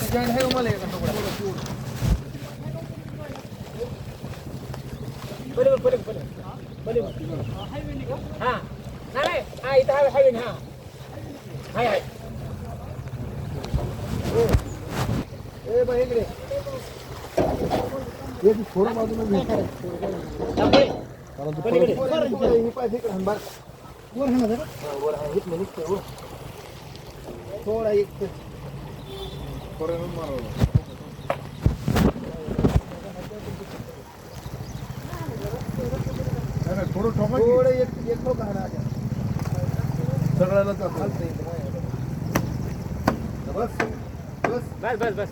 Joint आहे मला हा नाही हा इथं हायवे हा हाय हाय ए बाई इकडे हे थोडं बाजूला थोडा एक थोडं थोडं एक ठोका सगळ्याला बस बस बस बस बस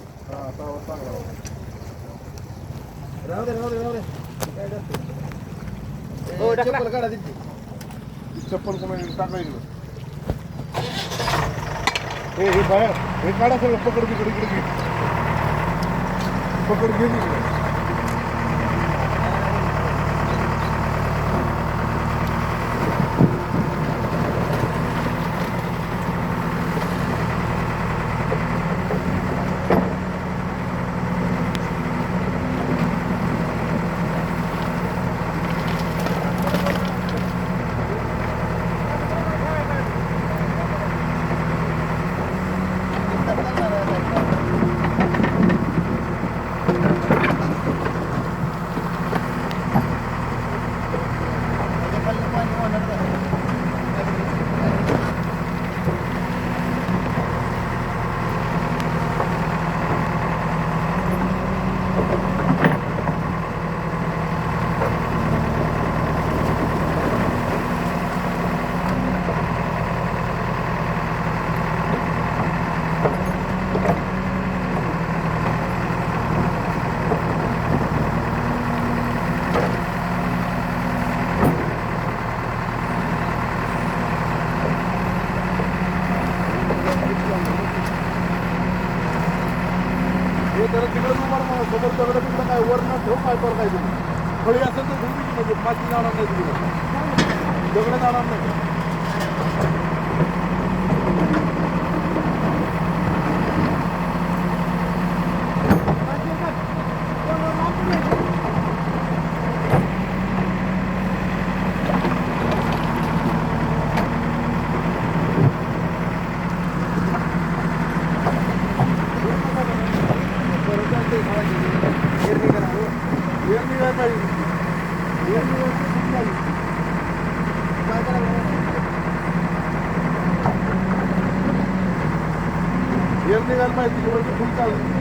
राहू दे राहू दे राहू दे हो चप्पल काढा तिथे चप्पल कोणी टाकायचं हे बाहेर हे काढा सगळं पकड तिकडे इकडे घे पकड घे तिकडे काय वर न ठेवू काय कर काय तुम्ही फळी असेल तर घेऊन म्हणजे माती जाणार नाही तुम्ही दगड जाणार नाही निघाल माहिती फुल चालू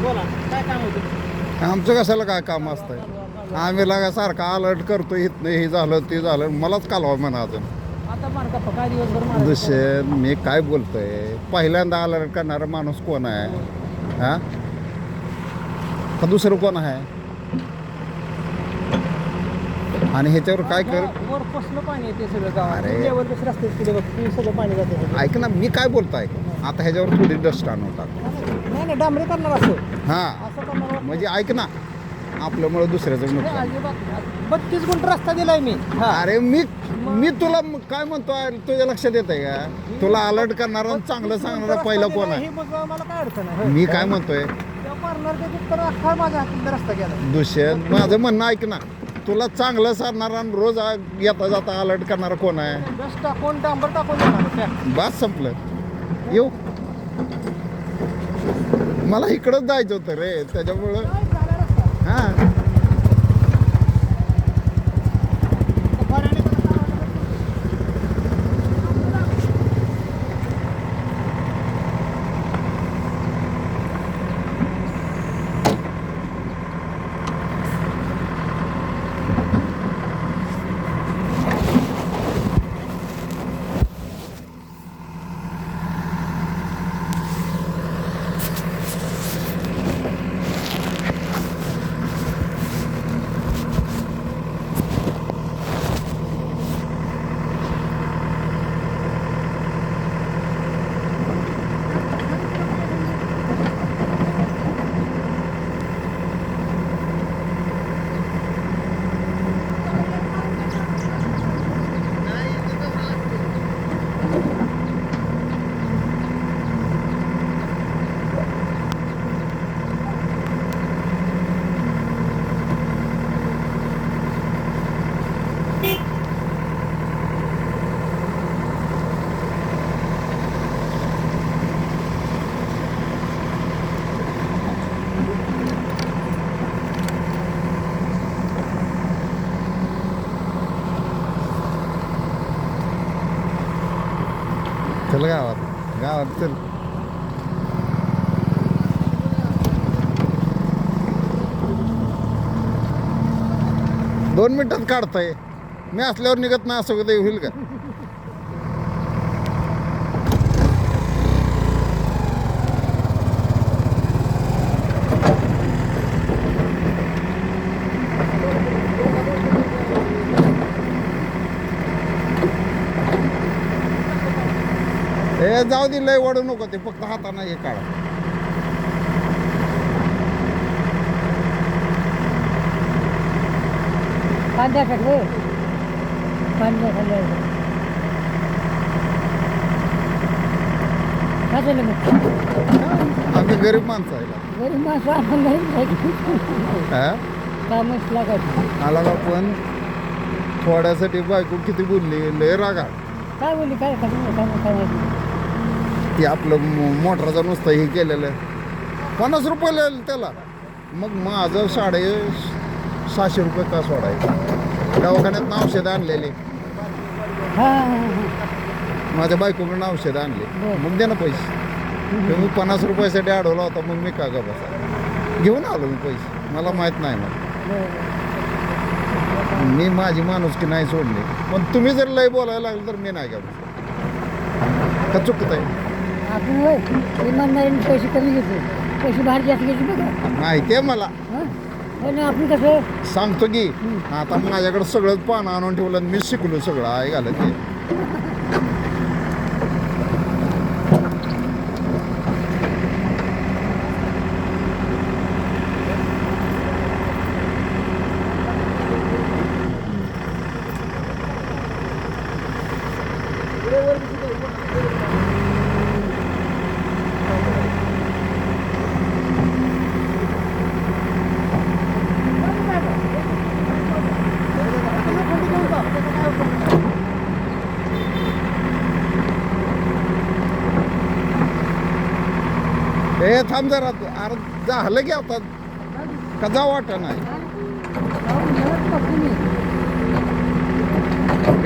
बोला काय काम होतं? आमचं कशाला काय काम असतंय आम्ही लागा सारखा अलर्ट करतो इथनं हे झालं ते झालं मलाच कालवा म्हणा अजून आता मार का काय दिवसभर मार दुसरं मी काय बोलतोय पहिल्यांदा अलर्ट करणारा माणूस कोण आहे हा का दुसरं कोण आहे आणि ह्याच्यावर काय कर वर कसलं पाणी येते सगळं गावात अरे. लेवल कसं रस्ते केले बघ ते सगळं पाणी जाते ऐक ना मी काय बोलतोय आता ह्याच्यावर थोडी डस्ट आणून टाक नाही नाही डांबरे करणार असं हां असं करणार म्हणजे ऐक ना आपल्यामुळे दुसऱ्याचं नुकसान अजिबात 32 गुंठ रस्ता दिलाय मी हा अरे मी तुला काय म्हणतोय तुझ्या लक्षात येत आहे का तुला अलर्ट करणारा आणि चांगलं सांगणारा पहिला कोण आहे हे मग मला काय अडचण आहे मी काय म्हणतोय त्या कॉर्नरच्या तिथं अख्खा माझ्या हातात रस्ता गेला दुष्यंत माझं म्हणणं ऐक ना तुला चांगलं सांगणारा आणि रोज येता जाता अलर्ट करणारा कोण आहे डस्ट टाकून डांबर टाकून देणार बस संपलं येऊ मला इकडंच जायचं होतं रे त्याच्यामुळं हां चल गावात चल दोन मिनिटात काढताय मी असल्यावर निघत ना असं कधी होईल का हे जाऊ दे लय वाढू नको ते फक्त हाताने हे काढा कांद्या टाकले कांद्या खाल्ले काय झालं मग आम्ही गरीब माणसं आहे गरीब माणसं आपण हा कामच लागायचं आला का पण थोड्यासाठी बायको किती बोलली लय रागा काय बोलली काय काय ती आपलं मोटरचं नुसतं हे केलेलं 50 रुपये लिहिलं त्याला मग माझं 750 रुपये का सोडायचं दवाखान्यात औषधं आणलेली माझ्या बायकोकडनं औषधं आणले मग दे ना पैसे मी 50 रुपयासाठी अडवला होता मग मी का बसा घेऊन आलो मी पैसे मला माहीत नाही मग मी माझी माणुसकी नाही सोडली पण तुम्ही जर लय बोलायला लागलं तर मी नाही का का चुकत आहे आपण इमानदारीने पैसे कमी घेतो पैसे बाहेर जास्त घ्यायचे बघा माहिती आहे मला पण आपण कसं सांगतो की आता माझ्याकडे सगळंच पानं आणून ठेवलं मी शिकलो सगळं आहे घालत ते हे थांब जरा अरे झालं की आता का जाऊ वाटत नाही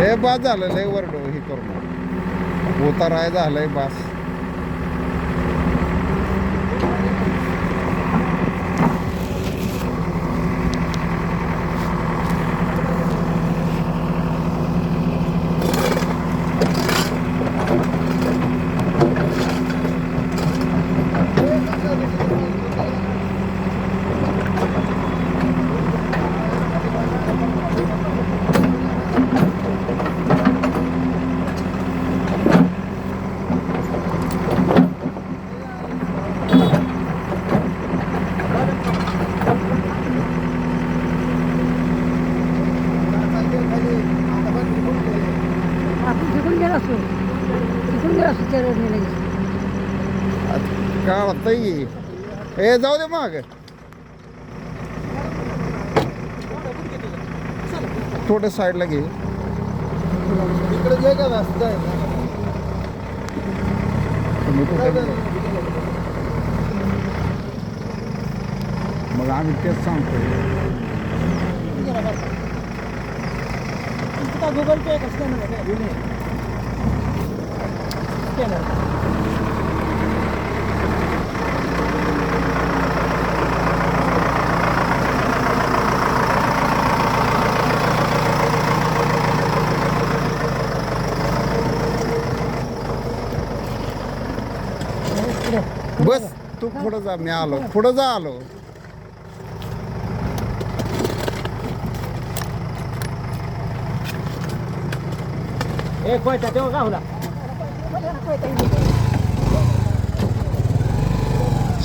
हे बास झालं लय वरडो हे करून उताराय झालंय बास. आपण तिकडून गेला असतो त्या रोडने लगेच. काढताय हे जाऊ दे मग थोडं साईडला घे. इकडे जे का रस्ता आहे ना तुम्ही कुठे मग आम्ही तेच सांगतो. गुगल पे स्कॅनर बस तू पुढं जा मी आलो पुढं जा आलो.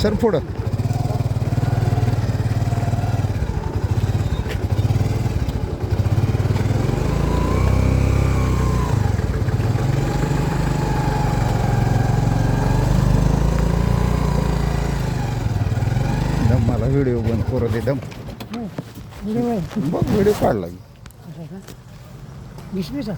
सर पुढं दम मला व्हिडिओ बंद करू दे दम. व्हिडिओ बघ व्हिडिओ काढला की. विसरूचा